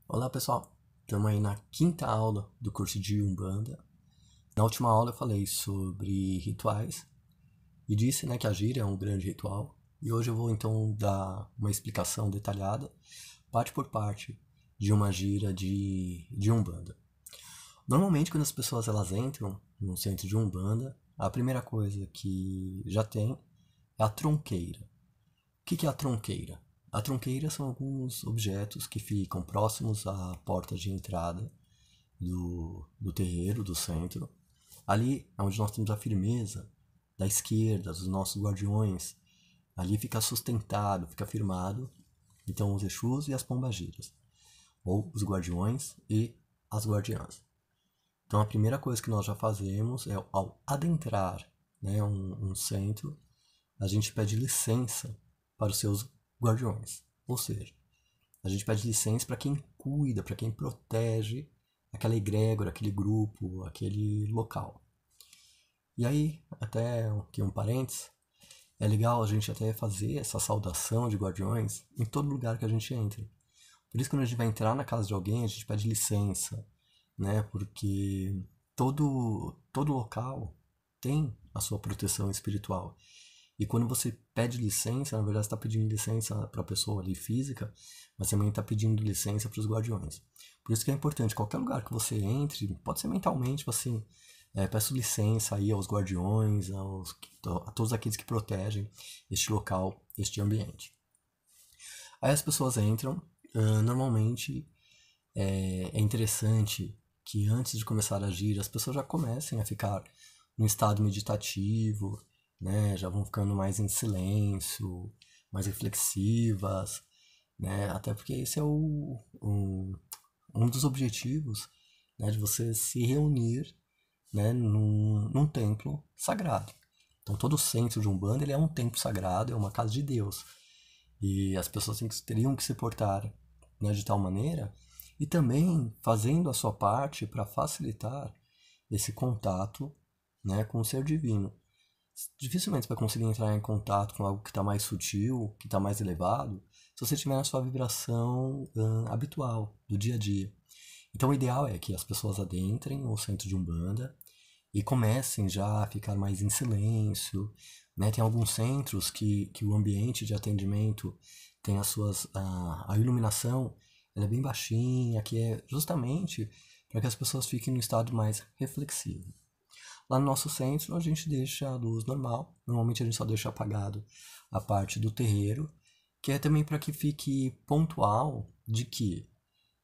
Olá pessoal, estamos aí na quinta aula do curso de Umbanda. Na última aula eu falei sobre rituais e disse, que a gira é um grande ritual. E hoje eu vou então dar uma explicação detalhada, parte por parte, de uma gira de Umbanda. Normalmente quando as pessoas elas entram no centro de Umbanda, a primeira coisa que já tem é a tronqueira. O que é a tronqueira? A tronqueira são alguns objetos que ficam próximos à porta de entrada do terreiro, do centro. Ali é onde nós temos a firmeza da esquerda, dos nossos guardiões. Ali fica sustentado, fica firmado. Então os Exus e as pombagiras, ou os guardiões e as guardiãs. Então a primeira coisa que nós já fazemos é ao adentrar um centro, a gente pede licença para os seus guardiões. Ou seja, a gente pede licença para quem cuida, para quem protege aquela egrégora, aquele grupo, aquele local. E aí, até aqui um parênteses, é legal a gente até fazer essa saudação de guardiões em todo lugar que a gente entra. Por isso, quando a gente vai entrar na casa de alguém, a gente pede licença, porque todo local tem a sua proteção espiritual. E quando você pede licença, na verdade você está pedindo licença para a pessoa ali física, mas também está pedindo licença para os guardiões. Por isso que é importante, qualquer lugar que você entre, pode ser mentalmente, assim, peço licença aí aos guardiões, a todos aqueles que protegem este local, este ambiente. Aí as pessoas entram, normalmente é interessante que antes de começar a agir, as pessoas já comecem a ficar num estado meditativo, já vão ficando mais em silêncio, mais reflexivas, até porque esse é um dos objetivos, de você se reunir, num templo sagrado. Então todo o centro de Umbanda ele é um templo sagrado, é uma casa de Deus. E as pessoas teriam que se portar, de tal maneira, e também fazendo a sua parte para facilitar esse contato, com o ser divino. Dificilmente você vai conseguir entrar em contato com algo que está mais sutil, que está mais elevado, se você estiver na sua vibração habitual, do dia a dia. Então o ideal é que as pessoas adentrem o centro de Umbanda e comecem já a ficar mais em silêncio. Tem alguns centros que o ambiente de atendimento tem a iluminação ela é bem baixinha, que é justamente para que as pessoas fiquem no estado mais reflexivo. Lá no nosso centro a gente deixa a luz normal, normalmente a gente só deixa apagado a parte do terreiro, que é também para que fique pontual de que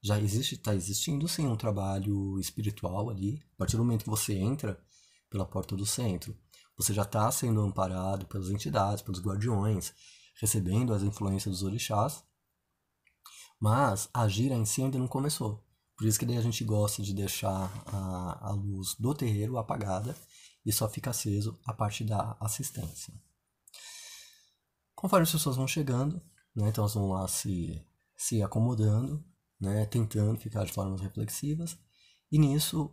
já está existindo sim um trabalho espiritual ali. A partir do momento que você entra pela porta do centro, você já está sendo amparado pelas entidades, pelos guardiões, recebendo as influências dos orixás, mas a gira em si ainda não começou. Por isso que daí a gente gosta de deixar a luz do terreiro apagada e só fica aceso a parte da assistência. Conforme as pessoas vão chegando, então elas vão lá se acomodando, tentando ficar de formas reflexivas. E nisso,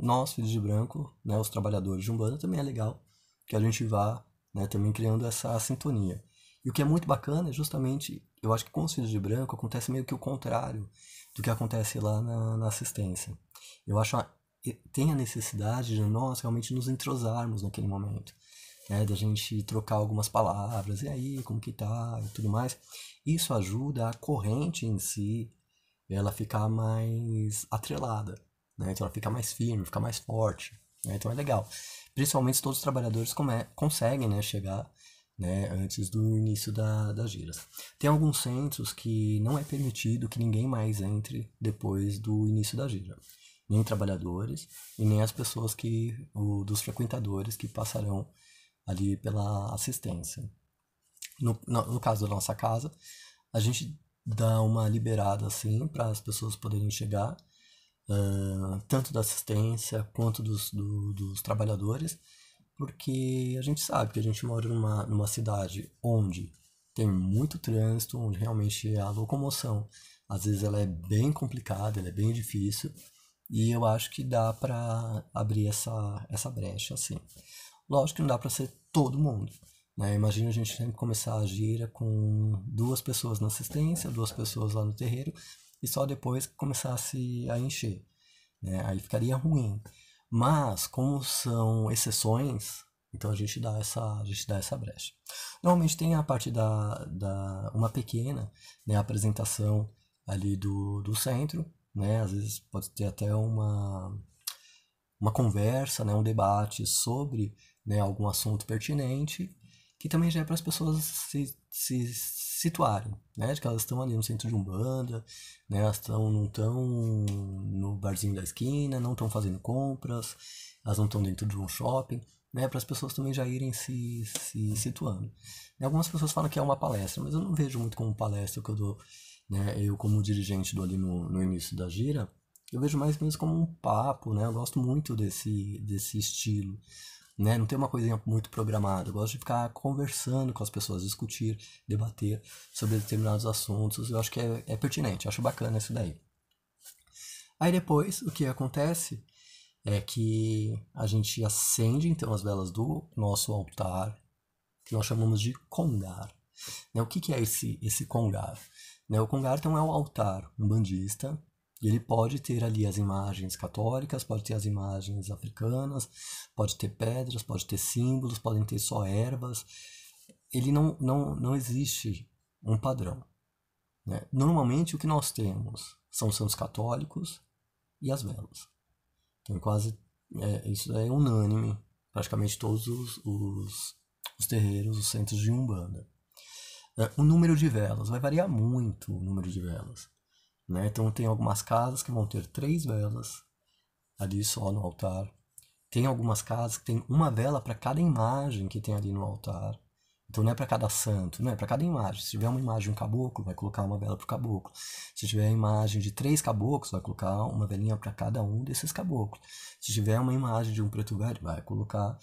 nós, filhos de branco, os trabalhadores de Umbanda, também é legal que a gente vá também criando essa sintonia. E o que é muito bacana é justamente, eu acho que com os filhos de branco acontece meio que o contrário do que acontece lá na assistência. Eu acho que tem a necessidade de nós realmente nos entrosarmos naquele momento, da gente trocar algumas palavras, e aí, como que tá, e tudo mais. Isso ajuda a corrente em si, ela ficar mais atrelada, então ela fica mais firme, fica mais forte, então é legal. Principalmente se todos os trabalhadores conseguem chegar antes do início das giras. Tem alguns centros que não é permitido que ninguém mais entre depois do início da gira. Nem trabalhadores e nem as pessoas dos frequentadores que passarão ali pela assistência. No caso da nossa casa, a gente dá uma liberada assim para as pessoas poderem chegar, tanto da assistência quanto dos trabalhadores, porque a gente sabe que a gente mora numa cidade onde tem muito trânsito, onde realmente a locomoção, às vezes ela é bem complicada, ela é bem difícil, e eu acho que dá para abrir essa brecha, assim. Lógico que não dá para ser todo mundo, Imagina a gente tem que começar a gira com 2 pessoas na assistência, 2 pessoas lá no terreiro, e só depois que começasse a encher, né? Aí ficaria ruim. Mas, como são exceções, então a gente dá essa brecha. Normalmente tem a parte uma pequena, né, apresentação ali do centro, né? Às vezes pode ter até uma conversa, né, um debate sobre, né, algum assunto pertinente, que também já é para as pessoas se situarem, né, de que elas estão ali no centro de Umbanda, né, elas não estão no barzinho da esquina, não estão fazendo compras, elas não estão dentro de um shopping, né, para as pessoas também já irem se situando. E algumas pessoas falam que é uma palestra, mas eu não vejo muito como palestra que eu dou, né, eu como dirigente do ali no início da gira, eu vejo mais mesmo como um papo, né? Eu gosto muito desse estilo, né? Não tem uma coisinha muito programada. Eu gosto de ficar conversando com as pessoas, discutir, debater sobre determinados assuntos. Eu acho que é pertinente, eu acho bacana isso daí. Aí depois, o que acontece é que a gente acende então as velas do nosso altar, que nós chamamos de congar. Né? O que é esse congar? Né? O congar então é o altar umbandista. E ele pode ter ali as imagens católicas, pode ter as imagens africanas, pode ter pedras, pode ter símbolos, podem ter só ervas. Ele não existe um padrão, né? Normalmente o que nós temos são os santos católicos e as velas. Então isso é unânime, praticamente todos os terreiros, os centros de Umbanda. O número de velas vai variar muito, o número de velas. Né? Então tem algumas casas que vão ter 3 velas ali só no altar. Tem algumas casas que tem uma vela para cada imagem que tem ali no altar. Então não é para cada santo, não é para cada imagem. Se tiver uma imagem de um caboclo, vai colocar uma vela para o caboclo. Se tiver a imagem de 3 caboclos, vai colocar uma velinha para cada um desses caboclos. Se tiver uma imagem de um preto velho, vai colocar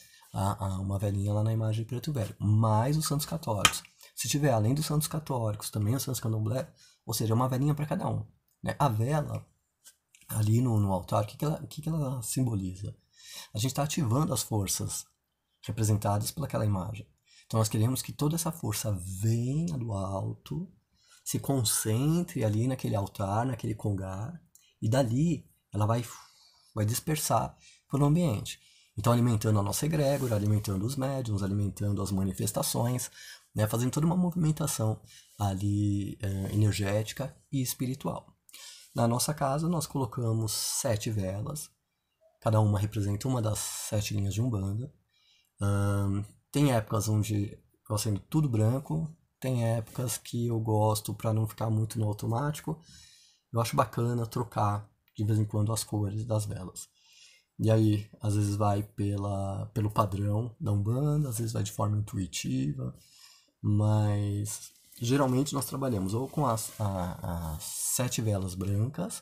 uma velinha lá na imagem de preto velho. Mais os santos católicos. Se tiver, além dos santos católicos, também os santos candomblé, ou seja, uma velinha para cada um. Né? A vela, ali no altar, o que ela simboliza? A gente está ativando as forças representadas pelaquela imagem. Então nós queremos que toda essa força venha do alto, se concentre ali naquele altar, naquele congar, e dali ela vai dispersar pelo ambiente. Então alimentando a nossa egrégora, alimentando os médiuns, alimentando as manifestações, né, fazendo toda uma movimentação ali energética e espiritual. Na nossa casa nós colocamos 7 velas, cada uma representa uma das 7 linhas de Umbanda. Tem épocas onde eu acendo tudo branco, tem épocas que eu gosto, para não ficar muito no automático, eu acho bacana trocar de vez em quando as cores das velas. E aí, às vezes vai pelo padrão da Umbanda, às vezes vai de forma intuitiva, mas geralmente nós trabalhamos ou com as 7 velas brancas,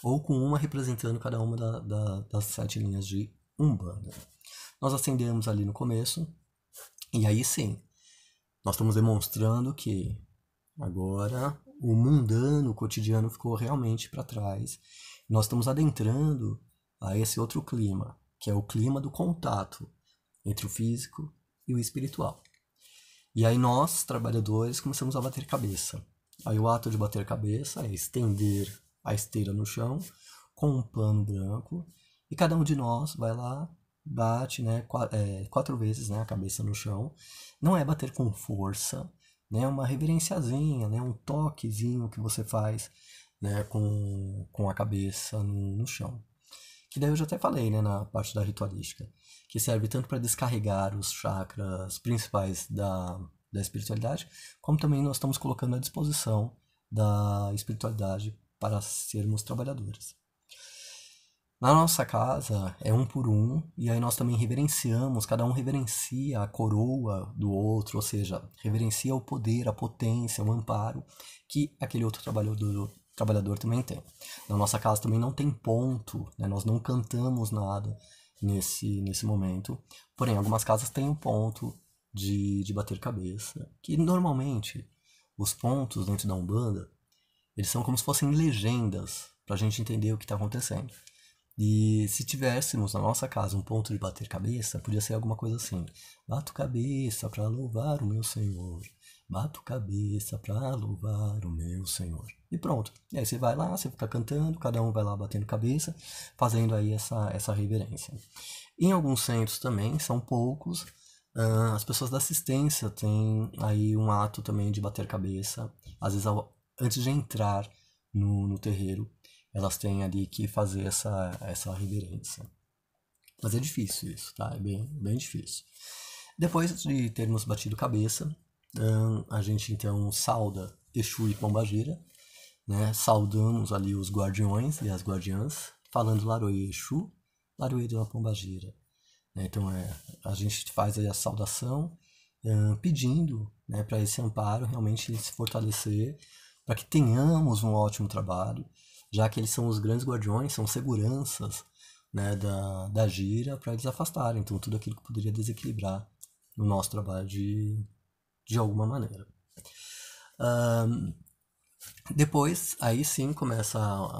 ou com uma representando cada uma das 7 linhas de Umbanda. Nós acendemos ali no começo, e aí sim, nós estamos demonstrando que agora o mundano, o cotidiano ficou realmente para trás. Nós estamos adentrando a esse outro clima, que é o clima do contato entre o físico e o espiritual. E aí nós, trabalhadores, começamos a bater cabeça. Aí o ato de bater cabeça é estender a esteira no chão com um pano branco, e cada um de nós vai lá, bate, né, 4 vezes, né, a cabeça no chão. Não é bater com força, né, uma reverenciazinha, né, um toquezinho que você faz, né, com a cabeça no chão. Que daí eu já até falei, né, na parte da ritualística, que serve tanto para descarregar os chakras principais da espiritualidade, como também nós estamos colocando à disposição da espiritualidade para sermos trabalhadores. Na nossa casa é um por um, e aí nós também reverenciamos, cada um reverencia a coroa do outro, ou seja, reverencia o poder, a potência, o amparo que aquele outro trabalhador também tem. Na nossa casa também não tem ponto, né? Nós não cantamos nada nesse momento, porém algumas casas têm um ponto de bater cabeça, que normalmente os pontos dentro da Umbanda, eles são como se fossem legendas para a gente entender o que está acontecendo. E se tivéssemos na nossa casa um ponto de bater cabeça, podia ser alguma coisa assim: bato cabeça para louvar o meu Senhor, bato cabeça pra louvar o meu Senhor. E pronto. E aí você vai lá, você fica cantando, cada um vai lá batendo cabeça, fazendo aí essa reverência. Em alguns centros também, são poucos, as pessoas da assistência têm aí um ato também de bater cabeça. Às vezes, antes de entrar no terreiro, elas têm ali que fazer essa reverência. Mas é difícil isso, tá? É bem difícil. Depois de termos batido cabeça, a gente então sauda Exu e Pombagira, né? Saudamos ali os guardiões e as guardiãs, falando Laroê Exu, Laroê de la Pombagira. Né? Então a gente faz aí a saudação, pedindo, né, para esse amparo realmente se fortalecer, para que tenhamos um ótimo trabalho, já que eles são os grandes guardiões, são seguranças, né, da gira, para eles afastarem então tudo aquilo que poderia desequilibrar no nosso trabalho de alguma maneira. Depois, aí sim,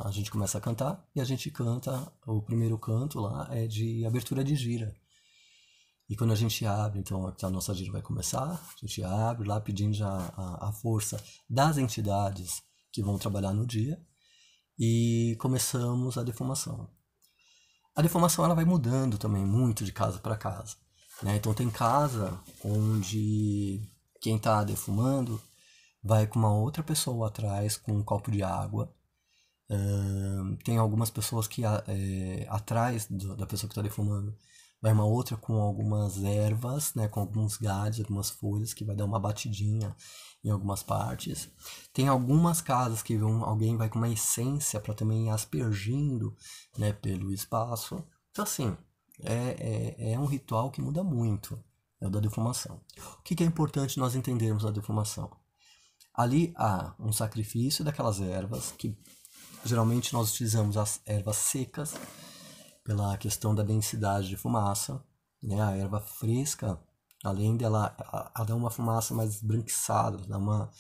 a gente começa a cantar, e a gente canta, o primeiro canto lá é de abertura de gira. E quando a gente abre, então a nossa gira vai começar, a gente abre lá pedindo já a força das entidades que vão trabalhar no dia, e começamos a defumação. A defumação ela vai mudando também muito de casa para casa, né? Então tem casa onde quem está defumando vai com uma outra pessoa atrás com um copo de água. Tem algumas pessoas que atrás da pessoa que está defumando vai uma outra com algumas ervas, né, com alguns galhos, algumas folhas, que vai dar uma batidinha em algumas partes. Tem algumas casas que alguém vai com uma essência para também ir aspergindo, né, pelo espaço. Então assim, é um ritual que muda muito, é o da defumação. O que é importante nós entendermos da defumação? Ali há um sacrifício daquelas ervas, que geralmente nós utilizamos as ervas secas, pela questão da densidade de fumaça, né? A erva fresca, além dela dá uma fumaça mais esbranquiçada, dá uma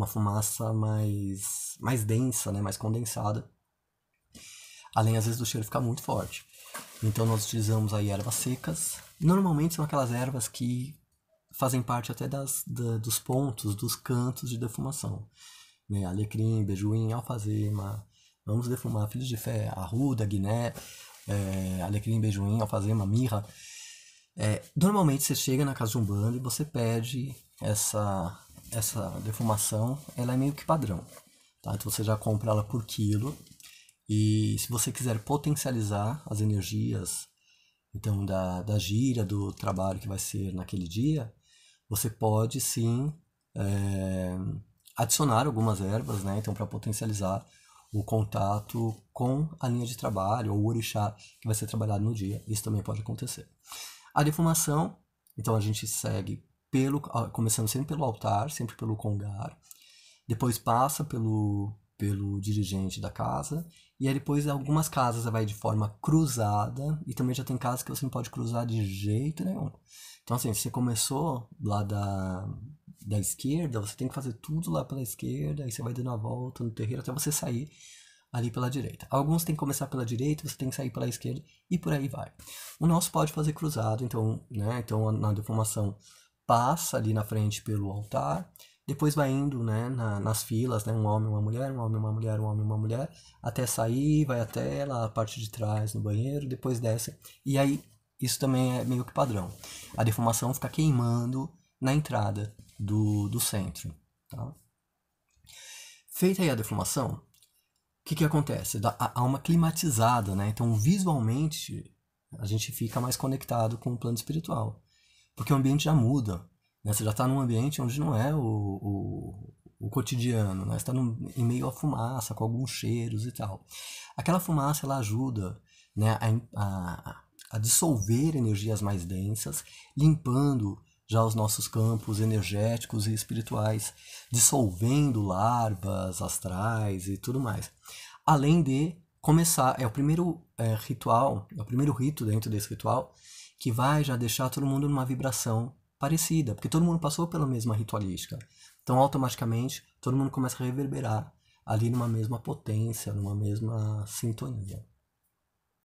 fumaça mais densa, né? Mais condensada, além às vezes do cheiro ficar muito forte. Então nós utilizamos aí ervas secas, normalmente são aquelas ervas que fazem parte até dos pontos, dos cantos de defumação, né? Alecrim, bejuim, alfazema, vamos defumar filhos de fé, arruda, guiné, alecrim, bejuim, alfazema, mirra. Normalmente você chega na casa de Umbanda e você pede essa defumação, ela é meio que padrão, tá? Então você já compra ela por quilo, e se você quiser potencializar as energias então da gira, do trabalho que vai ser naquele dia, você pode sim adicionar algumas ervas, né? Então para potencializar o contato com a linha de trabalho ou o orixá que vai ser trabalhado no dia. Isso também pode acontecer. A defumação, então a gente segue começando sempre pelo altar, sempre pelo congar, depois passa pelo dirigente da casa, e aí depois algumas casas vai de forma cruzada, e também já tem casas que você não pode cruzar de jeito nenhum. Então assim, se você começou lá da esquerda, você tem que fazer tudo lá pela esquerda, aí você vai dando a volta no terreiro até você sair ali pela direita. Alguns tem que começar pela direita, você tem que sair pela esquerda, e por aí vai. O nosso pode fazer cruzado, então, né? Então na defumação passa ali na frente pelo altar, depois vai indo, né, nas filas, né, um homem, uma mulher, um homem, uma mulher, um homem, uma mulher, até sair, vai até lá a parte de trás no banheiro, depois desce, e aí isso também é meio que padrão. A defumação fica queimando na entrada do centro, tá? Feita aí a defumação, o que acontece? Há uma climatizada, né? Então visualmente a gente fica mais conectado com o plano espiritual, porque o ambiente já muda, né? Você já está num ambiente onde não é o cotidiano, né? Você está em meio à fumaça, com alguns cheiros e tal. Aquela fumaça ela ajuda, né, a dissolver energias mais densas, limpando já os nossos campos energéticos e espirituais, dissolvendo larvas astrais e tudo mais. Além de começar, é o primeiro ritual, é o primeiro rito dentro desse ritual que vai já deixar todo mundo numa vibração parecida, porque todo mundo passou pela mesma ritualística. Então, automaticamente, todo mundo começa a reverberar ali numa mesma potência, numa mesma sintonia.